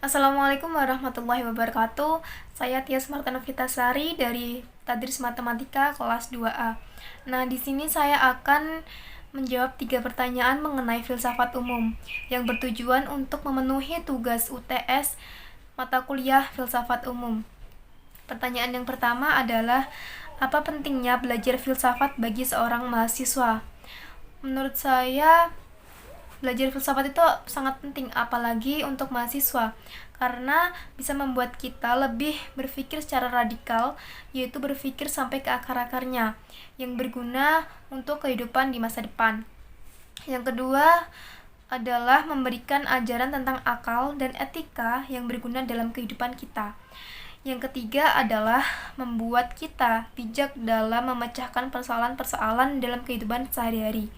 Assalamualaikum warahmatullahi wabarakatuh. Saya Tias Martanovitasari dari Tadris Matematika kelas 2A. Nah, di sini saya akan menjawab 3 pertanyaan mengenai filsafat umum yang bertujuan untuk memenuhi tugas UTS mata kuliah filsafat umum. Pertanyaan yang pertama adalah, apa pentingnya belajar filsafat bagi seorang mahasiswa? Menurut saya, belajar filsafat itu sangat penting, apalagi untuk mahasiswa, karena bisa membuat kita lebih berpikir secara radikal, yaitu berpikir sampai ke akar-akarnya, yang berguna untuk kehidupan di masa depan. Yang kedua adalah memberikan ajaran tentang akal dan etika yang berguna dalam kehidupan kita. Yang ketiga adalah membuat kita bijak dalam memecahkan persoalan-persoalan dalam kehidupan sehari-hari.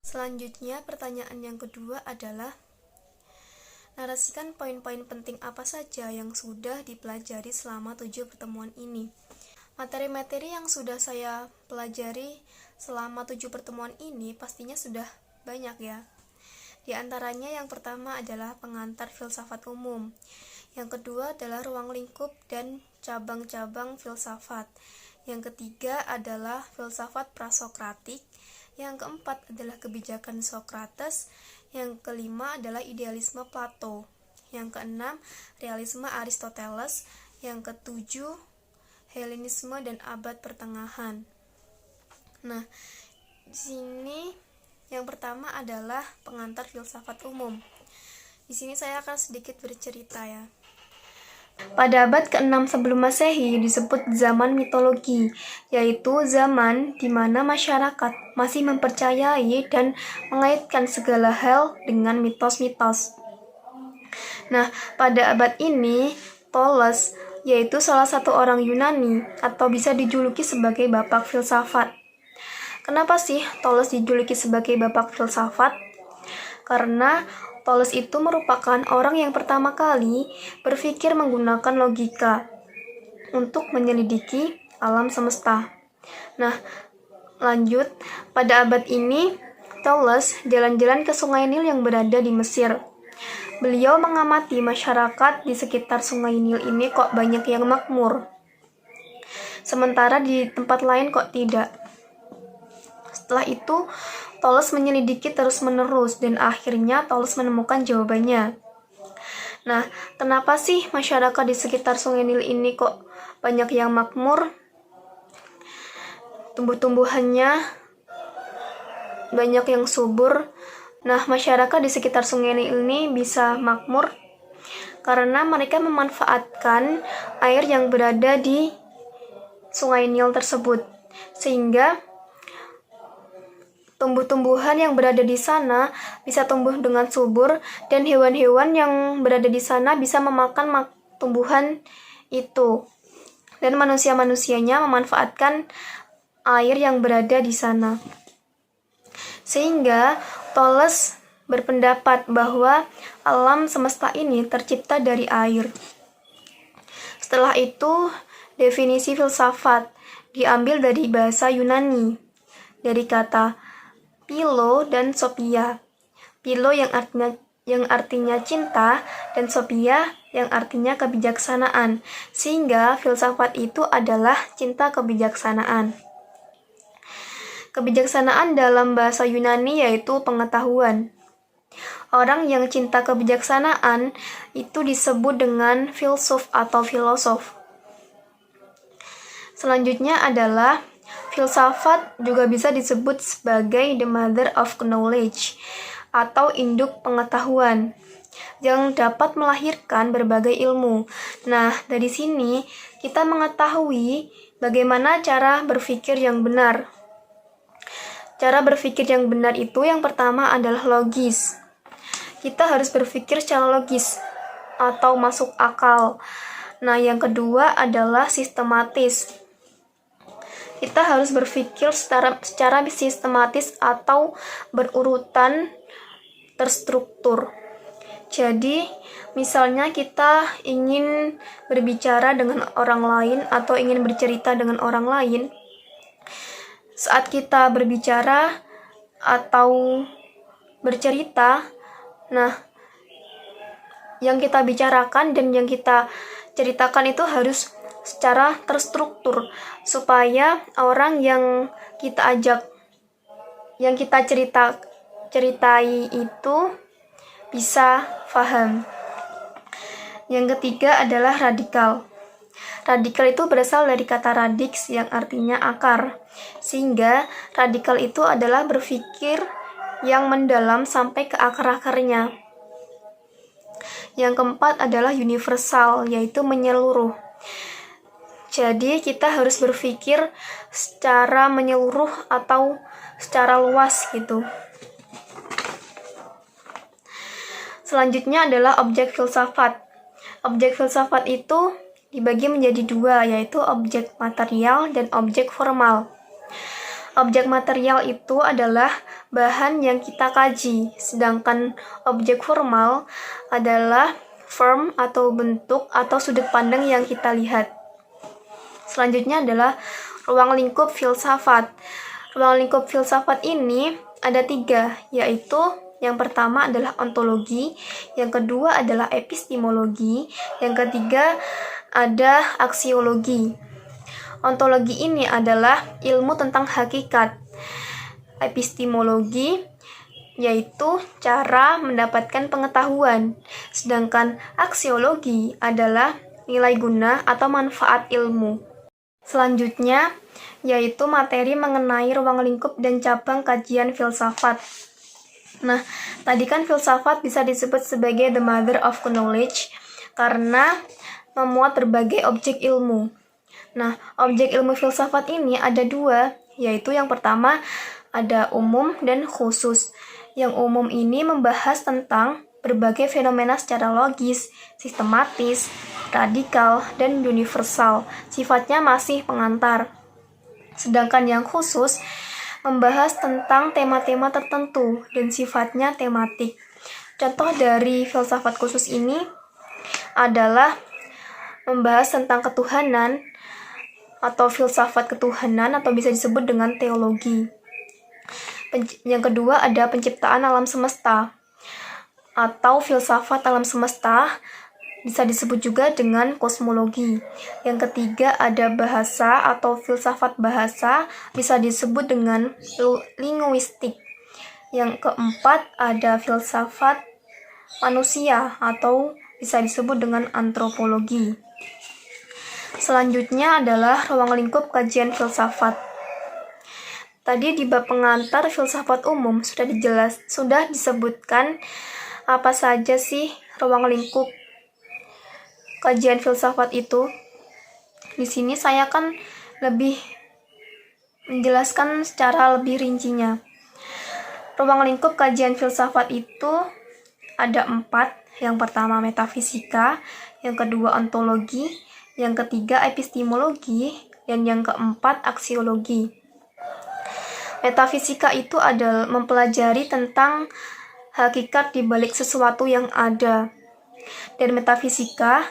Selanjutnya, pertanyaan yang kedua adalah, narasikan poin-poin penting apa saja yang sudah dipelajari selama 7 pertemuan ini. Materi-materi yang sudah saya pelajari selama 7 pertemuan ini pastinya sudah banyak ya. Di antaranya yang pertama adalah pengantar filsafat umum. Yang kedua adalah ruang lingkup dan cabang-cabang filsafat. Yang ketiga adalah filsafat prasokratik. Yang keempat adalah kebijakan Sokrates. Yang kelima adalah idealisme Plato. Yang keenam, realisme Aristoteles. Yang ketujuh, Helenisme dan abad pertengahan. Nah, di sini yang pertama adalah pengantar filsafat umum. Di sini saya akan sedikit bercerita ya. Pada abad ke-6 sebelum Masehi disebut zaman mitologi, yaitu zaman di mana masyarakat masih mempercayai dan mengaitkan segala hal dengan mitos-mitos. Nah, pada abad ini, Thales, yaitu salah satu orang Yunani, atau bisa dijuluki sebagai bapak filsafat. Kenapa sih Thales dijuluki sebagai bapak filsafat? Karena Thales itu merupakan orang yang pertama kali berpikir menggunakan logika untuk menyelidiki alam semesta. Nah, lanjut, pada abad ini, Thales jalan-jalan ke Sungai Nil yang berada di Mesir. Beliau mengamati masyarakat di sekitar Sungai Nil ini kok banyak yang makmur, sementara di tempat lain kok tidak. Setelah itu, Thales menyelidiki terus-menerus dan akhirnya Thales menemukan jawabannya. Nah, kenapa sih masyarakat di sekitar Sungai Nil ini kok banyak yang makmur? Tumbuh-tumbuhannya banyak yang subur. Nah, masyarakat di sekitar Sungai Nil ini bisa makmur karena mereka memanfaatkan air yang berada di Sungai Nil tersebut, sehingga tumbuh-tumbuhan yang berada di sana bisa tumbuh dengan subur dan hewan-hewan yang berada di sana bisa memakan tumbuhan itu. Dan manusia-manusianya memanfaatkan air yang berada di sana. Sehingga Thales berpendapat bahwa alam semesta ini tercipta dari air. Setelah itu, definisi filsafat diambil dari bahasa Yunani, dari kata philo dan sophia. Philo yang artinya cinta dan sophia yang artinya kebijaksanaan, sehingga filsafat itu adalah cinta kebijaksanaan. Kebijaksanaan dalam bahasa Yunani yaitu pengetahuan. Orang yang cinta kebijaksanaan itu disebut dengan filsuf atau filosof. Selanjutnya adalah filsafat juga bisa disebut sebagai the mother of knowledge atau induk pengetahuan yang dapat melahirkan berbagai ilmu. Nah, dari sini kita mengetahui bagaimana cara berpikir yang benar. Cara berpikir yang benar itu yang pertama adalah logis. Kita harus berpikir secara logis atau masuk akal. Nah, yang kedua adalah sistematis. Kita harus berpikir secara sistematis atau berurutan terstruktur. Jadi, misalnya kita ingin berbicara dengan orang lain atau ingin bercerita dengan orang lain, saat kita berbicara atau bercerita, nah, yang kita bicarakan dan yang kita ceritakan itu harus secara terstruktur supaya orang yang kita ajak, yang kita ceritai itu bisa paham. Yang ketiga adalah radikal. Radikal itu berasal dari kata radix yang artinya akar, sehingga radikal itu adalah berpikir yang mendalam sampai ke akar-akarnya. Yang keempat adalah universal, yaitu menyeluruh. Jadi kita harus berpikir secara menyeluruh atau secara luas gitu. Selanjutnya adalah objek filsafat. Objek filsafat itu dibagi menjadi dua, yaitu objek material dan objek formal. Objek material itu adalah bahan yang kita kaji, sedangkan objek formal adalah form atau bentuk atau sudut pandang yang kita lihat. Selanjutnya adalah ruang lingkup filsafat. Ruang lingkup filsafat ini ada 3, yaitu yang pertama adalah ontologi, yang kedua adalah epistemologi, yang ketiga ada aksiologi. Ontologi ini adalah ilmu tentang hakikat. Epistemologi yaitu cara mendapatkan pengetahuan, sedangkan aksiologi adalah nilai guna atau manfaat ilmu. Selanjutnya yaitu materi mengenai ruang lingkup dan cabang kajian filsafat. Nah, tadi kan filsafat bisa disebut sebagai the mother of knowledge karena memuat berbagai objek ilmu. Nah, objek ilmu filsafat ini ada 2, yaitu yang pertama ada umum dan khusus. Yang umum ini membahas tentang berbagai fenomena secara logis, sistematis, radikal, dan universal. Sifatnya masih pengantar. Sedangkan yang khusus membahas tentang tema-tema tertentu dan sifatnya tematik. Contoh dari filsafat khusus ini adalah membahas tentang ketuhanan atau filsafat ketuhanan atau bisa disebut dengan teologi. Yang kedua ada penciptaan alam semesta atau filsafat alam semesta, bisa disebut juga dengan kosmologi. Yang ketiga ada bahasa atau filsafat bahasa, bisa disebut dengan linguistik. Yang keempat ada filsafat manusia atau bisa disebut dengan antropologi. Selanjutnya adalah ruang lingkup kajian filsafat. Tadi di bab pengantar filsafat umum sudah disebutkan apa saja sih ruang lingkup kajian filsafat itu. Di sini saya akan lebih menjelaskan secara lebih rincinya. Ruang lingkup kajian filsafat itu ada 4. Yang pertama metafisika, yang kedua ontologi, yang ketiga epistemologi, dan yang keempat aksiologi. Metafisika itu adalah mempelajari tentang hakikat di balik sesuatu yang ada. Dan metafisika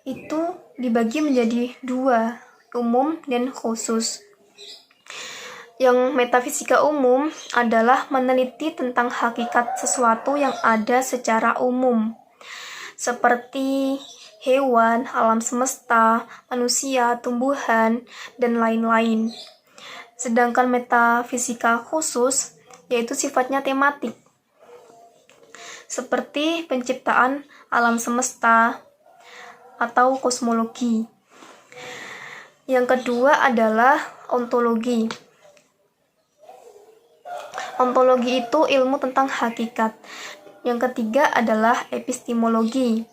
itu dibagi menjadi 2, umum dan khusus. Yang metafisika umum adalah meneliti tentang hakikat sesuatu yang ada secara umum, seperti hewan, alam semesta, manusia, tumbuhan, dan lain-lain. Sedangkan metafisika khusus yaitu sifatnya tematik, seperti penciptaan alam semesta atau kosmologi. Yang kedua adalah ontologi. Ontologi itu ilmu tentang hakikat. Yang ketiga adalah epistemologi.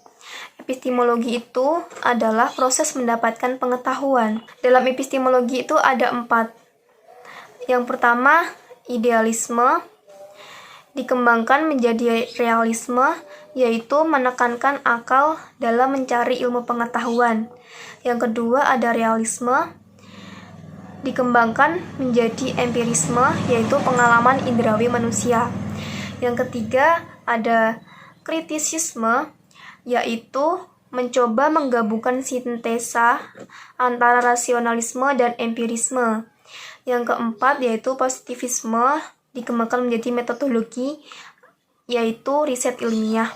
Epistemologi itu adalah proses mendapatkan pengetahuan. Dalam epistemologi itu ada 4. Yang pertama, idealisme dikembangkan menjadi realisme, yaitu menekankan akal dalam mencari ilmu pengetahuan. Yang kedua ada realisme dikembangkan menjadi empirisme, yaitu pengalaman indrawi manusia. Yang ketiga ada kritisisme, yaitu mencoba menggabungkan sintesa antara rasionalisme dan empirisme. Yang keempat yaitu positivisme, dikembangkan menjadi metodologi, yaitu riset ilmiah.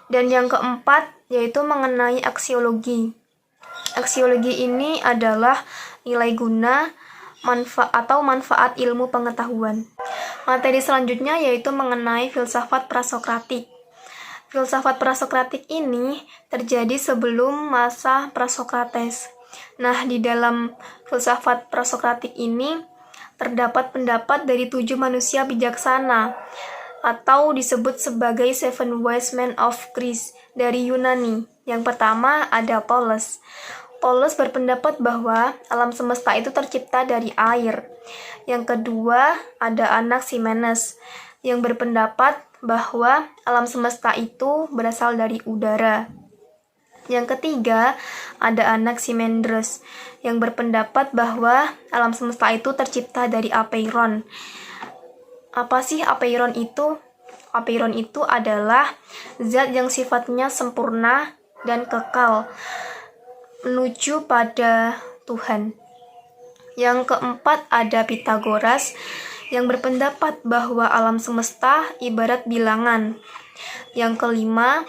Dan yang keempat yaitu mengenai aksiologi. Aksiologi ini adalah nilai guna manfaat ilmu pengetahuan. Materi selanjutnya yaitu mengenai filsafat prasokratik. Filsafat prasokratik ini terjadi sebelum masa Prasokrates. Nah, di dalam filsafat prasokratik ini terdapat pendapat dari 7 manusia bijaksana atau disebut sebagai Seven Wise Men of Greece dari Yunani. Yang pertama ada Polus. Polus berpendapat bahwa alam semesta itu tercipta dari air. Yang kedua ada Anaximenes yang berpendapat bahwa alam semesta itu berasal dari udara. Yang ketiga ada Anaximandros yang berpendapat bahwa alam semesta itu tercipta dari apeiron. Apa sih apeiron itu? Apeiron itu adalah zat yang sifatnya sempurna dan kekal menuju pada Tuhan. Yang keempat ada Pitagoras yang berpendapat bahwa alam semesta ibarat bilangan. Yang kelima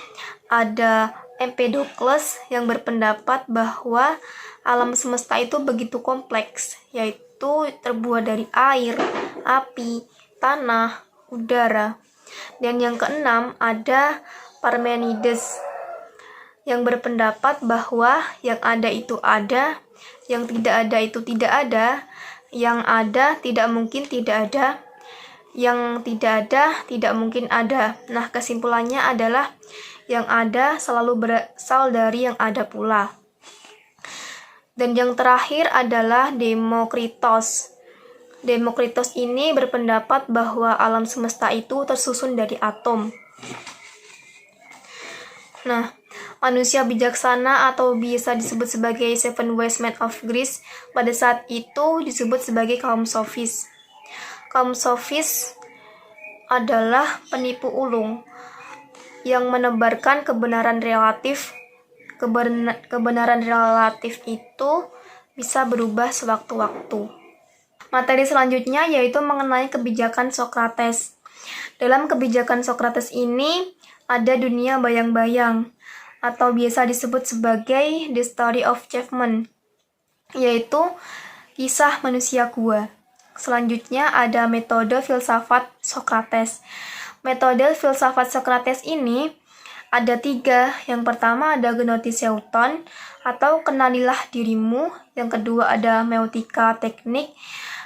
ada Empedokles yang berpendapat bahwa alam semesta itu begitu kompleks, yaitu terbuat dari air, api, tanah, udara. Dan yang keenam ada Parmenides yang berpendapat bahwa yang ada itu ada, yang tidak ada itu tidak ada, yang ada tidak mungkin tidak ada, yang tidak ada tidak mungkin ada. Nah, kesimpulannya adalah yang ada selalu berasal dari yang ada pula. Dan yang terakhir adalah Demokritos. Demokritos ini berpendapat bahwa alam semesta itu tersusun dari atom. Nah, manusia bijaksana atau biasa disebut sebagai Seven Wise Men of Greece pada saat itu disebut sebagai kaum sofis. Kaum sofis adalah penipu ulung yang menebarkan kebenaran relatif. Kebenaran relatif itu bisa berubah sewaktu-waktu. Materi selanjutnya yaitu mengenai kebijakan Sokrates. Dalam kebijakan Sokrates ini ada dunia bayang-bayang atau biasa disebut sebagai The Story of Caveman, yaitu kisah manusia gua. Selanjutnya ada metode filsafat Sokrates. Metode filsafat Sokrates ini ada 3. Yang pertama ada Gnotiseuton atau kenalilah dirimu. Yang kedua ada Meutika teknik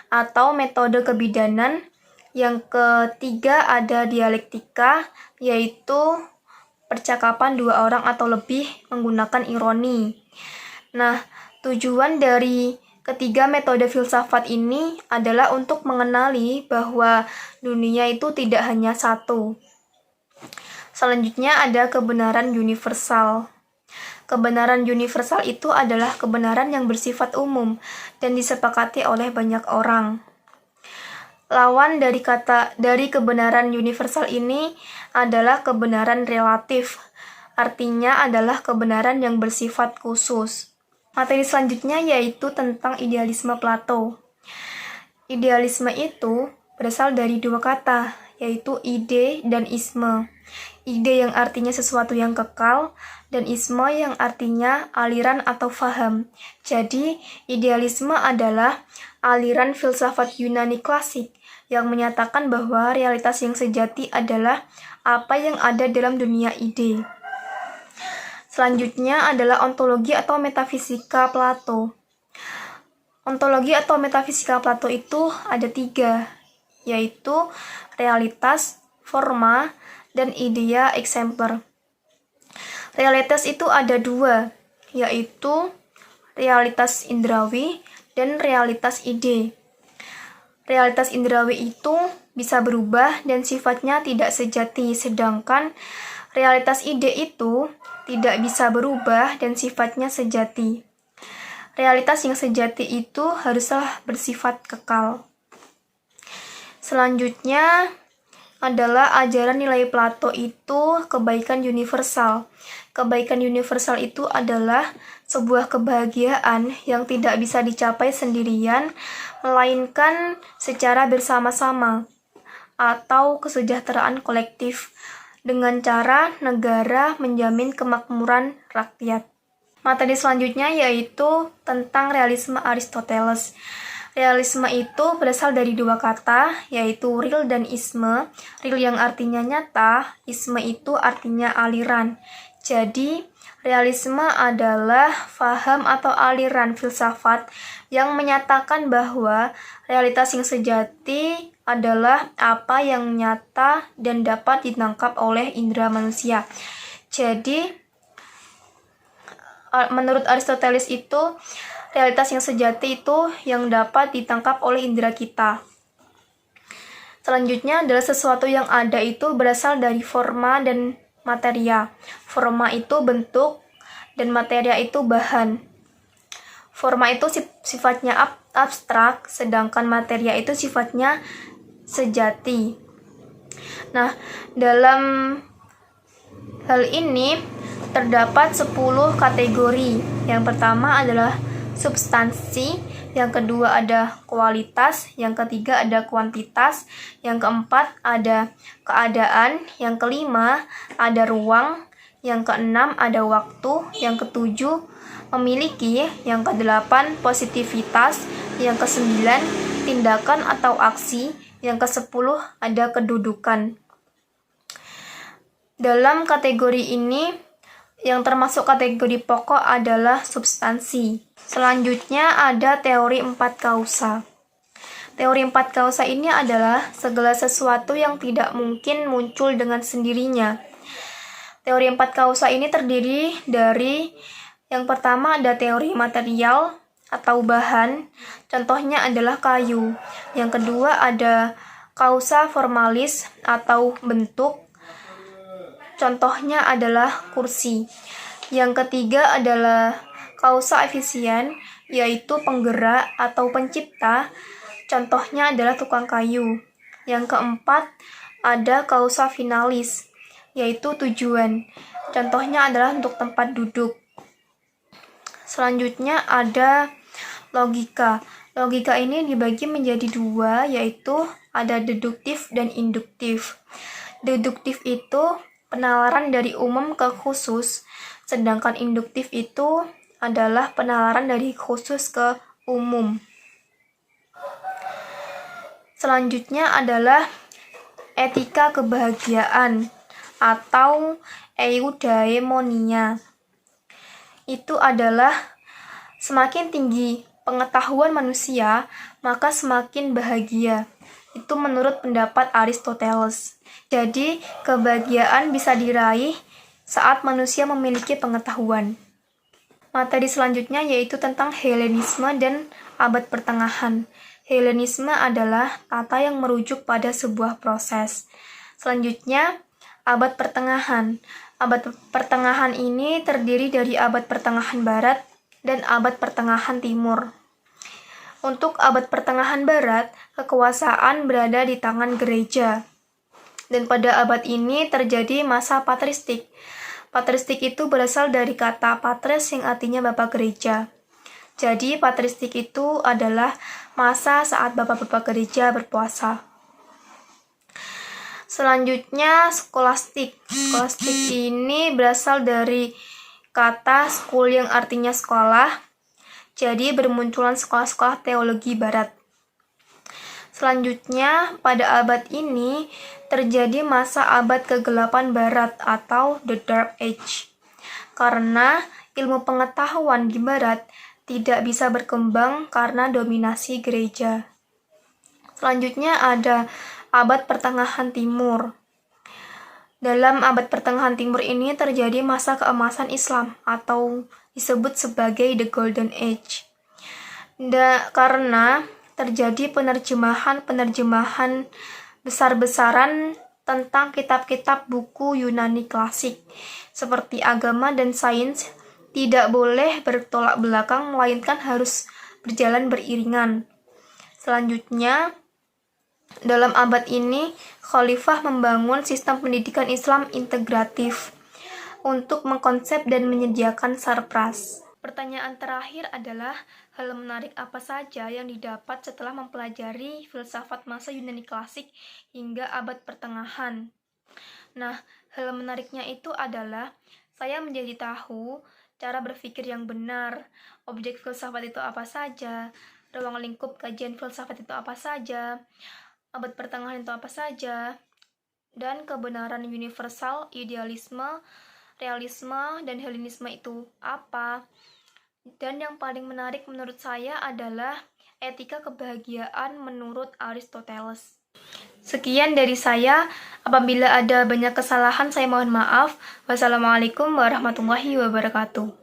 atau metode kebidanan. Yang ketiga ada dialektika, yaitu percakapan 2 orang atau lebih menggunakan ironi. Nah, tujuan dari ketiga metode filsafat ini adalah untuk mengenali bahwa dunia itu tidak hanya satu. Selanjutnya ada kebenaran universal. Kebenaran universal itu adalah kebenaran yang bersifat umum dan disepakati oleh banyak orang. Lawan dari kebenaran universal ini adalah kebenaran relatif. Artinya adalah kebenaran yang bersifat khusus. Materi selanjutnya yaitu tentang idealisme Plato. Idealisme itu berasal dari 2 kata, yaitu ide dan isme. Ide yang artinya sesuatu yang kekal, dan isme yang artinya aliran atau faham. Jadi, idealisme adalah aliran filsafat Yunani klasik yang menyatakan bahwa realitas yang sejati adalah apa yang ada dalam dunia ide. Selanjutnya adalah ontologi atau metafisika Plato. Ontologi atau metafisika Plato itu ada 3, yaitu realitas, forma, dan idea exemplar. Realitas itu ada 2, yaitu realitas indrawi dan realitas ide. Realitas indrawi itu bisa berubah dan sifatnya tidak sejati, sedangkan realitas ide itu tidak bisa berubah dan sifatnya sejati. Realitas yang sejati itu haruslah bersifat kekal. Selanjutnya adalah ajaran nilai Plato itu kebaikan universal. Kebaikan universal itu adalah sebuah kebahagiaan yang tidak bisa dicapai sendirian, melainkan secara bersama-sama, atau kesejahteraan kolektif dengan cara negara menjamin kemakmuran rakyat. Materi selanjutnya yaitu tentang realisme Aristoteles. Realisme itu berasal dari dua kata, yaitu real dan isme. Real yang artinya nyata, isme itu artinya aliran. Jadi, realisme adalah faham atau aliran filsafat yang menyatakan bahwa realitas yang sejati adalah apa yang nyata dan dapat ditangkap oleh indera manusia. Jadi, menurut Aristoteles itu, realitas yang sejati itu yang dapat ditangkap oleh indera kita. Selanjutnya adalah sesuatu yang ada itu berasal dari forma dan materia. Forma itu bentuk dan materia itu bahan. Forma itu sifatnya abstrak, sedangkan materia itu sifatnya sejati. Nah, dalam hal ini terdapat 10 kategori. Yang pertama adalah substansi, yang kedua ada kualitas, yang ketiga ada kuantitas, yang keempat ada keadaan, yang kelima ada ruang, yang keenam ada waktu, yang ketujuh memiliki, yang kedelapan positivitas, yang kesembilan tindakan atau aksi, yang kesepuluh ada kedudukan. Dalam kategori ini, yang termasuk kategori pokok adalah substansi. Selanjutnya ada teori 4 kausa. Teori 4 kausa ini adalah segala sesuatu yang tidak mungkin muncul dengan sendirinya. Teori 4 kausa ini terdiri dari yang pertama ada teori material atau bahan, contohnya adalah kayu. Yang kedua ada kausa formalis atau bentuk, contohnya adalah kursi. Yang ketiga adalah kausa efisien, yaitu penggerak atau pencipta, contohnya adalah tukang kayu. Yang keempat ada kausa finalis, yaitu tujuan, contohnya adalah untuk tempat duduk. Selanjutnya ada logika. Logika ini dibagi menjadi dua, yaitu ada deduktif dan induktif. Deduktif itu penalaran dari umum ke khusus, sedangkan induktif itu adalah penalaran dari khusus ke umum. Selanjutnya adalah etika kebahagiaan atau eudaimonia. Itu adalah semakin tinggi pengetahuan manusia, maka semakin bahagia. Itu menurut pendapat Aristoteles. Jadi, kebahagiaan bisa diraih saat manusia memiliki pengetahuan. Materi selanjutnya yaitu tentang Helenisme dan abad pertengahan. Helenisme adalah tata yang merujuk pada sebuah proses. Selanjutnya, abad pertengahan. Abad pertengahan ini terdiri dari abad pertengahan barat dan abad pertengahan timur. Untuk abad pertengahan barat, kekuasaan berada di tangan gereja. Dan pada abad ini terjadi masa patristik. Patristik itu berasal dari kata patres yang artinya bapak gereja. Jadi patristik itu adalah masa saat bapak-bapak gereja berpuasa. Selanjutnya skolastik. Skolastik ini berasal dari kata skul yang artinya sekolah. Jadi bermunculan sekolah-sekolah teologi barat. Selanjutnya, pada abad ini terjadi masa abad kegelapan barat atau the Dark Age. Karena ilmu pengetahuan di barat tidak bisa berkembang karena dominasi gereja. Selanjutnya ada abad pertengahan timur. Dalam abad pertengahan timur ini terjadi masa keemasan Islam atau disebut sebagai the Golden Age. Karena terjadi penerjemahan besar-besaran tentang kitab-kitab buku Yunani klasik, seperti agama dan sains, tidak boleh bertolak belakang, melainkan harus berjalan beriringan. Selanjutnya, dalam abad ini, Khalifah membangun sistem pendidikan Islam integratif untuk mengkonsep dan menyediakan sarpras. Pertanyaan terakhir adalah, hal menarik apa saja yang didapat setelah mempelajari filsafat masa Yunani klasik hingga abad pertengahan? Nah, Hal menariknya itu adalah saya menjadi tahu cara berpikir yang benar, objek filsafat itu apa saja, ruang lingkup kajian filsafat itu apa saja, abad pertengahan itu apa saja, dan kebenaran universal, idealisme, realisme, dan Helenisme itu apa. Dan yang paling menarik menurut saya adalah etika kebahagiaan menurut Aristoteles. Sekian dari saya. Apabila ada banyak kesalahan, saya mohon maaf. Wassalamualaikum warahmatullahi wabarakatuh.